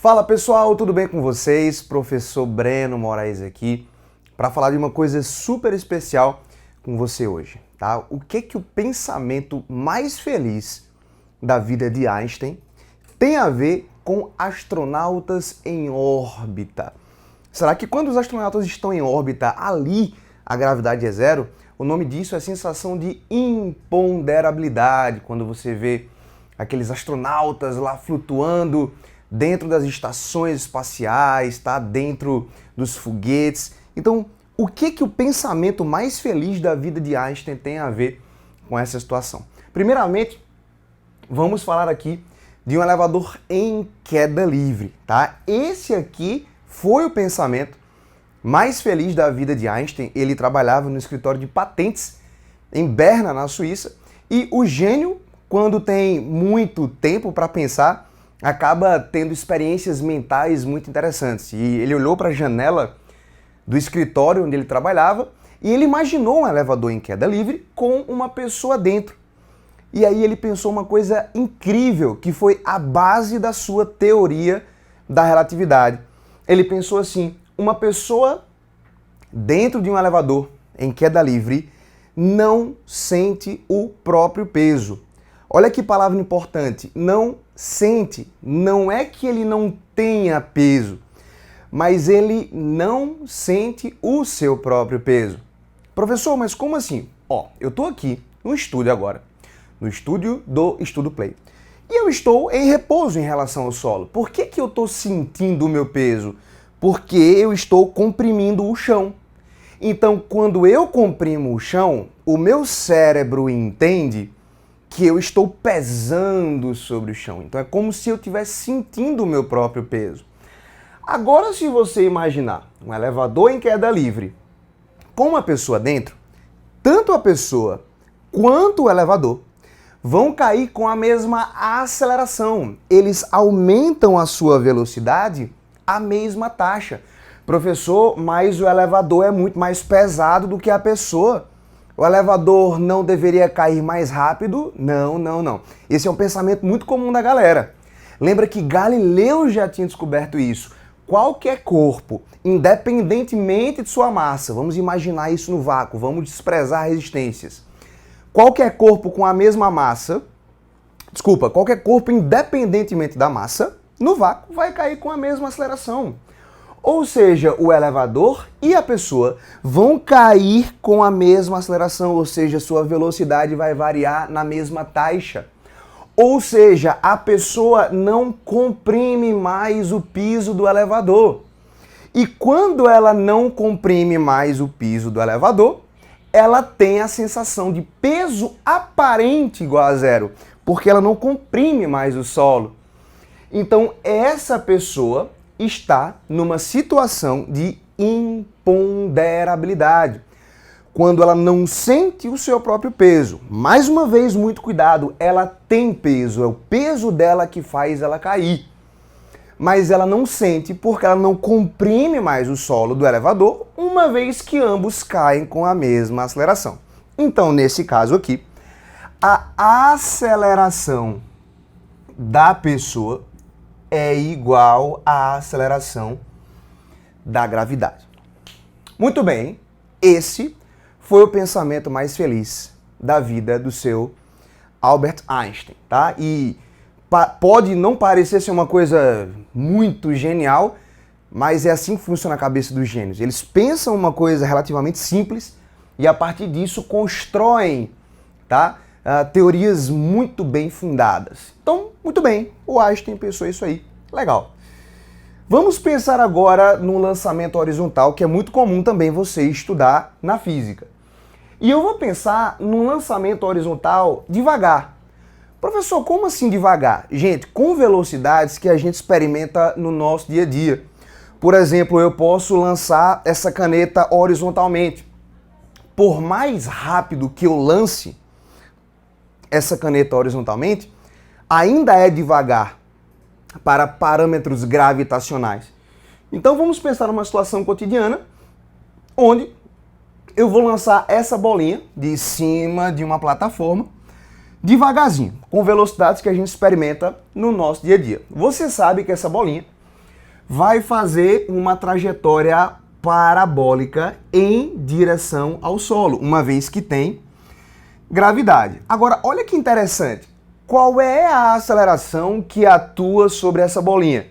Fala pessoal, tudo bem com vocês? Professor Breno Moraes aqui para falar de uma coisa super especial com você hoje, tá? O que o pensamento mais feliz da vida de Einstein tem a ver com astronautas em órbita? Será que quando os astronautas estão em órbita, ali a gravidade é zero? O nome disso é sensação de imponderabilidade, quando você vê aqueles astronautas lá flutuando dentro das estações espaciais, tá? Dentro dos foguetes. Então, o que o pensamento mais feliz da vida de Einstein tem a ver com essa situação? Primeiramente, vamos falar aqui de um elevador em queda livre, tá? Esse aqui foi o pensamento mais feliz da vida de Einstein. Ele trabalhava no escritório de patentes em Berna, na Suíça, e o gênio, quando tem muito tempo para pensar, acaba tendo experiências mentais muito interessantes. E ele olhou para a janela do escritório onde ele trabalhava e ele imaginou um elevador em queda livre com uma pessoa dentro. E aí ele pensou uma coisa incrível, que foi a base da sua teoria da relatividade. Ele pensou assim: uma pessoa dentro de um elevador em queda livre não sente o próprio peso. Olha que palavra importante, não sente. Não é que ele não tenha peso, mas ele não sente o seu próprio peso. Professor, mas como assim? Eu estou aqui no estúdio agora, no estúdio do Estudo Play, e eu estou em repouso em relação ao solo. Por que eu estou sentindo o meu peso? Porque eu estou comprimindo o chão. Então, quando eu comprimo o chão, o meu cérebro entende que eu estou pesando sobre o chão. Então é como se eu estivesse sentindo o meu próprio peso. Agora, se você imaginar um elevador em queda livre com uma pessoa dentro, tanto a pessoa quanto o elevador vão cair com a mesma aceleração. Eles aumentam a sua velocidade a mesma taxa. Professor, mas o elevador é muito mais pesado do que a pessoa. O elevador não deveria cair mais rápido? Não. Esse é um pensamento muito comum da galera. Lembra que Galileu já tinha descoberto isso. Qualquer corpo, independentemente de sua massa, vamos imaginar isso no vácuo, vamos desprezar resistências. Qualquer corpo com a mesma massa, qualquer corpo independentemente da massa, no vácuo vai cair com a mesma aceleração. Ou seja, o elevador e a pessoa vão cair com a mesma aceleração, ou seja, sua velocidade vai variar na mesma taxa. Ou seja, a pessoa não comprime mais o piso do elevador. E quando ela não comprime mais o piso do elevador, ela tem a sensação de peso aparente igual a zero, porque ela não comprime mais o solo. Então, essa pessoa está numa situação de imponderabilidade, quando ela não sente o seu próprio peso. Mais uma vez, muito cuidado, ela tem peso, é o peso dela que faz ela cair. Mas ela não sente porque ela não comprime mais o solo do elevador, uma vez que ambos caem com a mesma aceleração. Então, nesse caso aqui, a aceleração da pessoa é igual à aceleração da gravidade. Muito bem, esse foi o pensamento mais feliz da vida do seu Albert Einstein, tá? E pode não parecer ser uma coisa muito genial, mas é assim que funciona a cabeça dos gênios. Eles pensam uma coisa relativamente simples e a partir disso constroem, tá? Teorias muito bem fundadas. Então, muito bem, o Einstein pensou isso aí. Legal. Vamos pensar agora no lançamento horizontal, que é muito comum também você estudar na física. E eu vou pensar no lançamento horizontal devagar. Professor, como assim devagar? Gente, com velocidades que a gente experimenta no nosso dia a dia. Por exemplo, eu posso lançar essa caneta horizontalmente. Por mais rápido que eu lance essa caneta horizontalmente, ainda é devagar para parâmetros gravitacionais. Então vamos pensar numa situação cotidiana onde eu vou lançar essa bolinha de cima de uma plataforma devagarzinho, com velocidades que a gente experimenta no nosso dia a dia. Você sabe que essa bolinha vai fazer uma trajetória parabólica em direção ao solo, uma vez que tem gravidade. Agora, olha que interessante. Qual é a aceleração que atua sobre essa bolinha?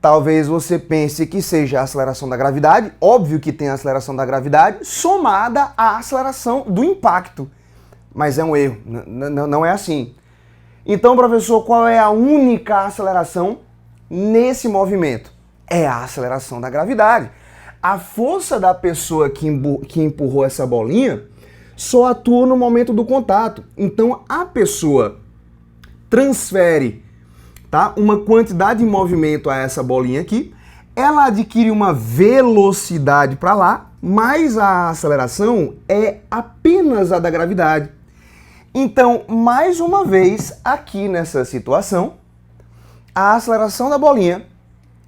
Talvez você pense que seja a aceleração da gravidade, óbvio que tem a aceleração da gravidade, somada à aceleração do impacto. Mas é um erro, não é assim. Então, professor, qual é a única aceleração nesse movimento? É a aceleração da gravidade. A força da pessoa que empurrou essa bolinha só atua no momento do contato. Então, a pessoa transfere, tá, uma quantidade de movimento a essa bolinha aqui, ela adquire uma velocidade para lá, mas a aceleração é apenas a da gravidade. Então, mais uma vez, aqui nessa situação, a aceleração da bolinha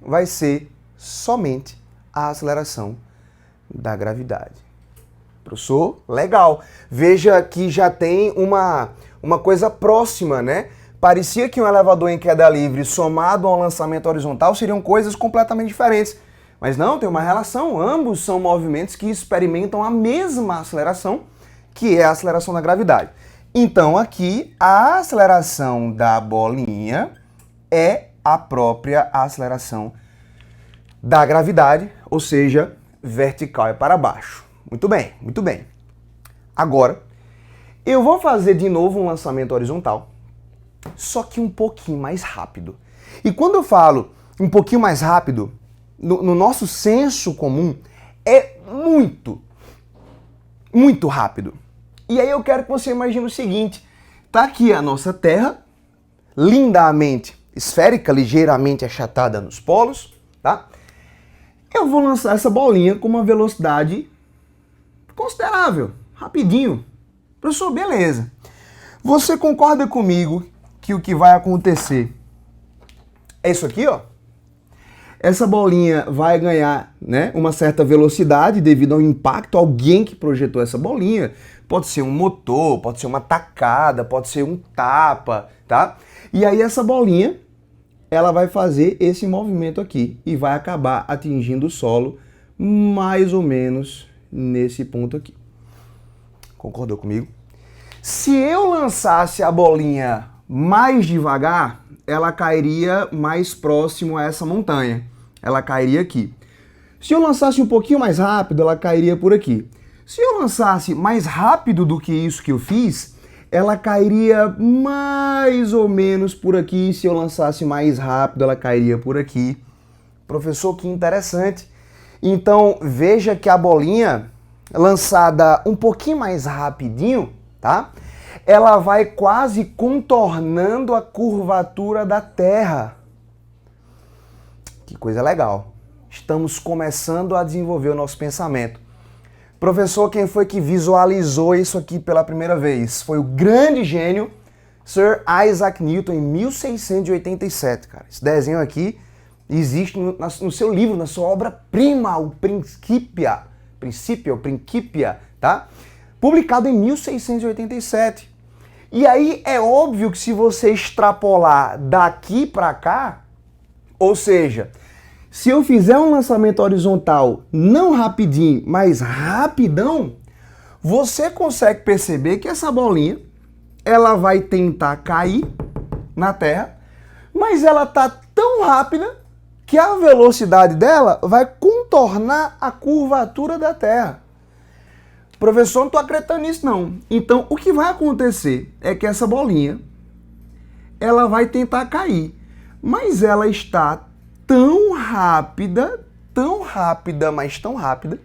vai ser somente a aceleração da gravidade. Professor, legal. Veja que já tem uma coisa próxima, né? Parecia que um elevador em queda livre somado a um lançamento horizontal seriam coisas completamente diferentes. Mas não, tem uma relação. Ambos são movimentos que experimentam a mesma aceleração, que é a aceleração da gravidade. Então aqui a aceleração da bolinha é a própria aceleração da gravidade, ou seja, vertical é para baixo. Muito bem, muito bem. Agora, eu vou fazer de novo um lançamento horizontal, só que um pouquinho mais rápido. E quando eu falo um pouquinho mais rápido, no nosso senso comum, é muito rápido. E aí eu quero que você imagine o seguinte, tá aqui a nossa Terra, lindamente esférica, ligeiramente achatada nos polos, tá? Eu vou lançar essa bolinha com uma velocidade considerável, rapidinho. Professor, beleza. Você concorda comigo que o que vai acontecer é isso aqui, ó? Essa bolinha vai ganhar, né, uma certa velocidade devido ao impacto, alguém que projetou essa bolinha. Pode ser um motor, pode ser uma tacada, pode ser um tapa, tá? E aí essa bolinha, ela vai fazer esse movimento aqui e vai acabar atingindo o solo mais ou menos nesse ponto aqui. Concordou comigo? Se eu lançasse a bolinha mais devagar, ela cairia mais próximo a essa montanha. Ela cairia aqui. Se eu lançasse um pouquinho mais rápido, ela cairia por aqui. Se eu lançasse mais rápido do que isso que eu fiz, ela cairia mais ou menos por aqui. Se eu lançasse mais rápido, ela cairia por aqui. Professor, que interessante. Então, veja que a bolinha lançada um pouquinho mais rapidinho, tá? Ela vai quase contornando a curvatura da Terra. Que coisa legal. Estamos começando a desenvolver o nosso pensamento. Professor, quem foi que visualizou isso aqui pela primeira vez? Foi o grande gênio Sir Isaac Newton, em 1687, cara. Esse desenho aqui existe no seu livro, na sua obra-prima, o Principia, tá? Publicado em 1687. E aí é óbvio que se você extrapolar daqui para cá, ou seja, se eu fizer um lançamento horizontal não rapidinho, mas rapidão, você consegue perceber que essa bolinha, ela vai tentar cair na Terra, mas ela tá tão rápida que a velocidade dela vai contornar a curvatura da Terra. Professor, não estou acreditando nisso não. Então, o que vai acontecer é que essa bolinha, ela vai tentar cair, mas ela está tão rápida, mas tão rápida,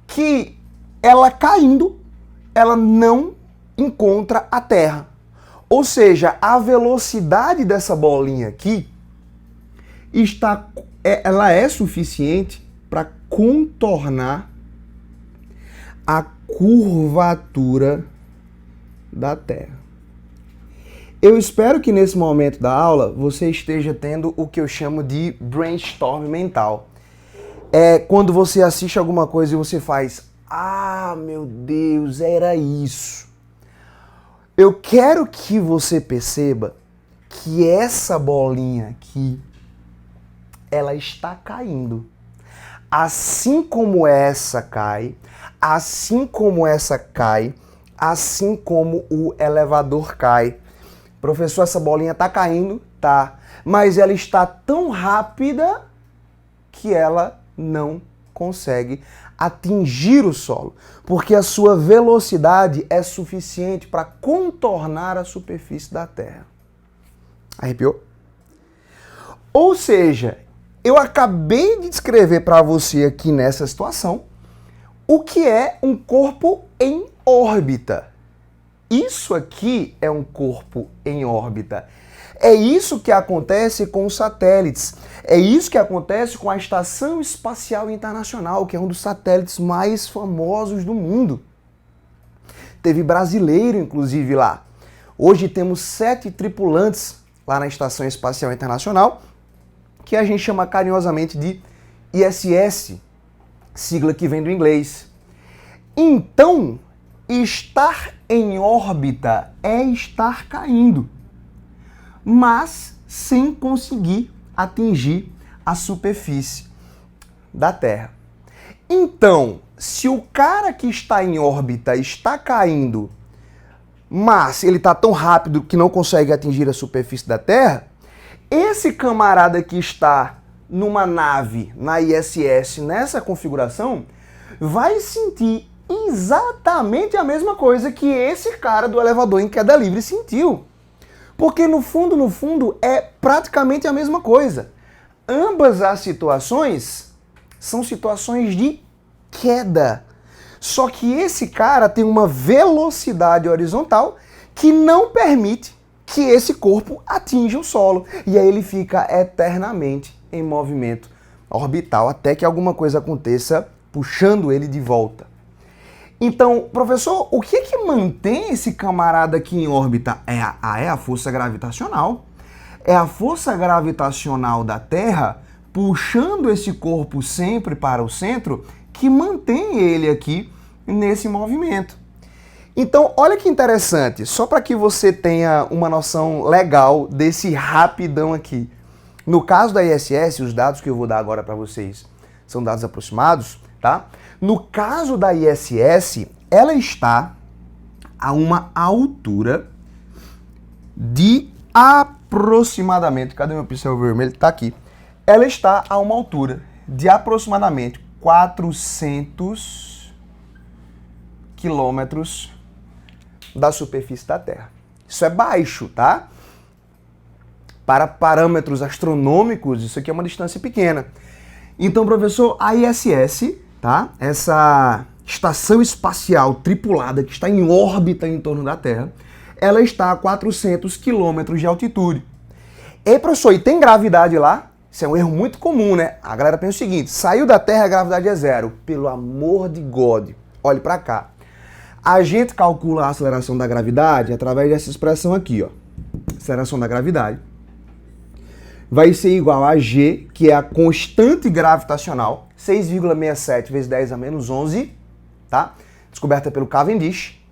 que ela caindo, ela não encontra a Terra. Ou seja, a velocidade dessa bolinha aqui ela é suficiente para contornar a curvatura da Terra. Eu espero que nesse momento da aula você esteja tendo o que eu chamo de brainstorm mental. É quando você assiste alguma coisa e você faz, ah, meu Deus, era isso. Eu quero que você perceba que essa bolinha aqui, ela está caindo. Assim como essa cai, assim como essa cai, assim como o elevador cai. Professor, essa bolinha está caindo? Tá. Mas ela está tão rápida que ela não consegue atingir o solo, porque a sua velocidade é suficiente para contornar a superfície da Terra. Arrepiou? Ou seja, eu acabei de descrever para você aqui nessa situação o que é um corpo em órbita. Isso aqui é um corpo em órbita. É isso que acontece com os satélites. É isso que acontece com a Estação Espacial Internacional, que é um dos satélites mais famosos do mundo. Teve brasileiro, inclusive, lá. Hoje temos 7 tripulantes lá na Estação Espacial Internacional, que a gente chama carinhosamente de ISS, sigla que vem do inglês. Então, estar em órbita é estar caindo, mas sem conseguir atingir a superfície da Terra. Então, se o cara que está em órbita está caindo, mas ele está tão rápido que não consegue atingir a superfície da Terra, esse camarada que está numa nave, na ISS, nessa configuração, vai sentir exatamente a mesma coisa que esse cara do elevador em queda livre sentiu. Porque no fundo, é praticamente a mesma coisa. Ambas as situações são situações de queda. Só que esse cara tem uma velocidade horizontal que não permite que esse corpo atinja o solo. E aí ele fica eternamente em movimento orbital até que alguma coisa aconteça puxando ele de volta. Então, professor, o que é que mantém esse camarada aqui em órbita? É a força gravitacional. É a força gravitacional da Terra puxando esse corpo sempre para o centro que mantém ele aqui nesse movimento. Então, olha que interessante, só para que você tenha uma noção legal desse rapidão aqui. No caso da ISS, os dados que eu vou dar agora para vocês são dados aproximados, tá? No caso da ISS, ela está a uma altura de aproximadamente, cadê meu pincel vermelho? Está aqui. Ela está a uma altura de aproximadamente 400 quilômetros da superfície da Terra. Isso é baixo, tá? Para parâmetros astronômicos, isso aqui é uma distância pequena. Então, professor, a ISS, tá? Essa estação espacial tripulada que está em órbita em torno da Terra, ela está a 400 quilômetros de altitude. E, professor, e tem gravidade lá? Isso é um erro muito comum, né? A galera pensa o seguinte, saiu da Terra, a gravidade é zero. Pelo amor de God, olhe para cá. A gente calcula a aceleração da gravidade através dessa expressão aqui, ó. Aceleração da gravidade vai ser igual a G, que é a constante gravitacional, 6,67 vezes 10 a menos 11, tá? Descoberta pelo Cavendish,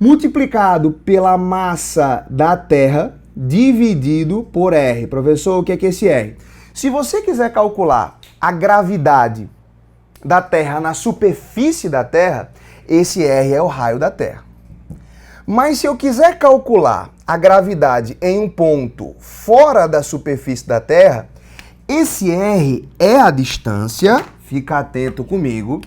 multiplicado pela massa da Terra, dividido por R. Professor, o que é esse R? Se você quiser calcular a gravidade da Terra na superfície da Terra, esse R é o raio da Terra. Mas se eu quiser calcular a gravidade em um ponto fora da superfície da Terra, esse R é a distância, fica atento comigo,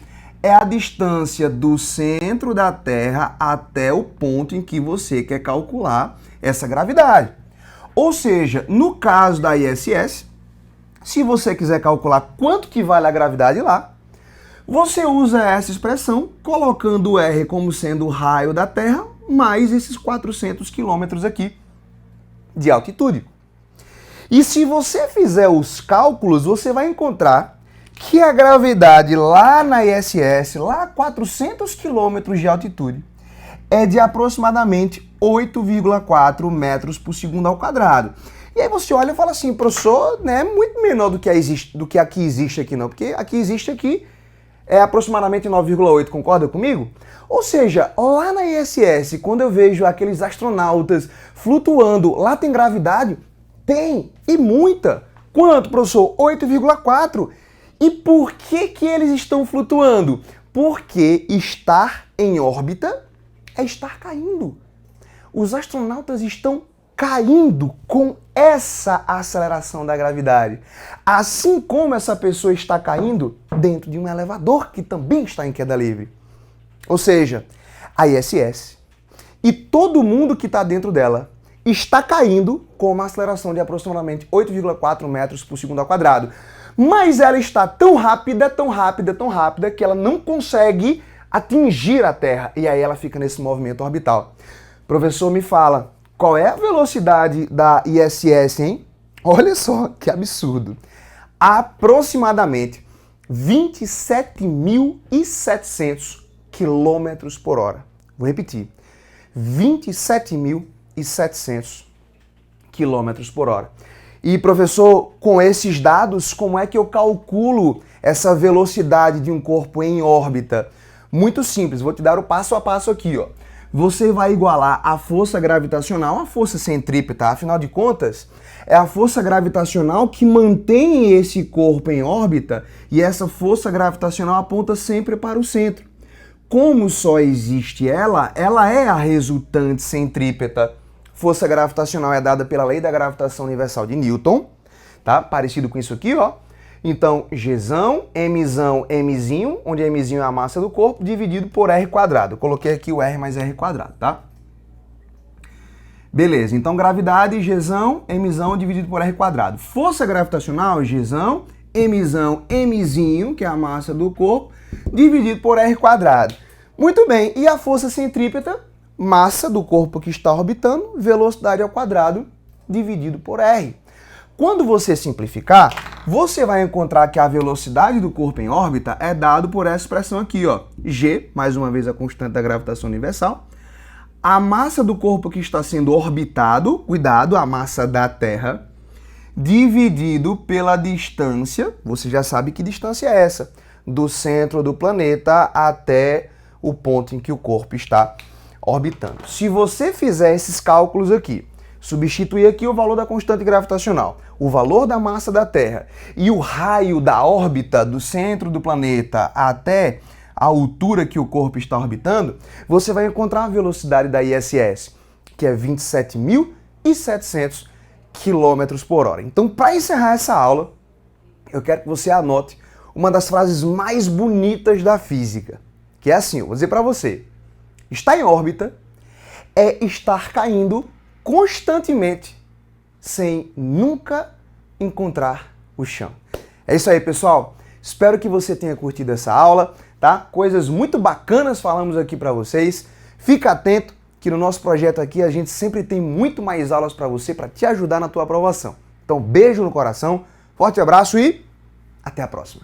é a distância do centro da Terra até o ponto em que você quer calcular essa gravidade. Ou seja, no caso da ISS, se você quiser calcular quanto que vale a gravidade lá, você usa essa expressão colocando o R como sendo o raio da Terra mais esses 400 quilômetros aqui de altitude. E se você fizer os cálculos, você vai encontrar que a gravidade lá na ISS, lá a 400 quilômetros de altitude, é de aproximadamente 8,4 metros por segundo ao quadrado. E aí você olha e fala assim, professor, né, muito menor do que aqui existe aqui não, porque aqui existe aqui é aproximadamente 9,8, concorda comigo? Ou seja, lá na ISS, quando eu vejo aqueles astronautas flutuando, lá tem gravidade? Tem, e muita. Quanto, professor? 8,4. E por que eles estão flutuando? Porque estar em órbita é estar caindo. Os astronautas estão caindo com essa aceleração da gravidade. Assim como essa pessoa está caindo dentro de um elevador que também está em queda livre. Ou seja, a ISS e todo mundo que está dentro dela está caindo com uma aceleração de aproximadamente 8,4 metros por segundo ao quadrado. Mas ela está tão rápida que ela não consegue atingir a Terra. E aí ela fica nesse movimento orbital. Professor, me fala, qual é a velocidade da ISS, hein? Olha só que absurdo. Aproximadamente 27.700 quilômetros por hora. Vou repetir. 27.700 quilômetros por hora. E, professor, com esses dados, como é que eu calculo essa velocidade de um corpo em órbita? Muito simples, vou te dar o passo a passo aqui, ó. Você vai igualar a força gravitacional à força centrípeta. Afinal de contas, é a força gravitacional que mantém esse corpo em órbita e essa força gravitacional aponta sempre para o centro. Como só existe ela é a resultante centrípeta. Força gravitacional é dada pela lei da gravitação universal de Newton, tá? Parecido com isso aqui, ó. Então, Gzão, Mzinho, onde Mzinho é a massa do corpo, dividido por R quadrado. Eu coloquei aqui o R mais R quadrado, tá? Beleza, então gravidade, Gzão, Mzão dividido por R quadrado. Força gravitacional, Gzão, Mzinho, que é a massa do corpo, dividido por R quadrado. Muito bem, e a força centrípeta? Massa do corpo que está orbitando, velocidade ao quadrado, dividido por R. Quando você simplificar, você vai encontrar que a velocidade do corpo em órbita é dado por essa expressão aqui, ó. G, mais uma vez a constante da gravitação universal. A massa do corpo que está sendo orbitado, cuidado, a massa da Terra, dividido pela distância, você já sabe que distância é essa, do centro do planeta até o ponto em que o corpo está orbitando. Se você fizer esses cálculos aqui, substituir aqui o valor da constante gravitacional, o valor da massa da Terra e o raio da órbita do centro do planeta até a altura que o corpo está orbitando, você vai encontrar a velocidade da ISS, que é 27.700 km por hora. Então, para encerrar essa aula, eu quero que você anote uma das frases mais bonitas da física, que é assim, eu vou dizer para você. Estar em órbita é estar caindo constantemente sem nunca encontrar o chão. É isso aí, pessoal. Espero que você tenha curtido essa aula, tá? Coisas muito bacanas falamos aqui para vocês. Fica atento que no nosso projeto aqui a gente sempre tem muito mais aulas para você, para te ajudar na tua aprovação. Então, beijo no coração, forte abraço e até a próxima.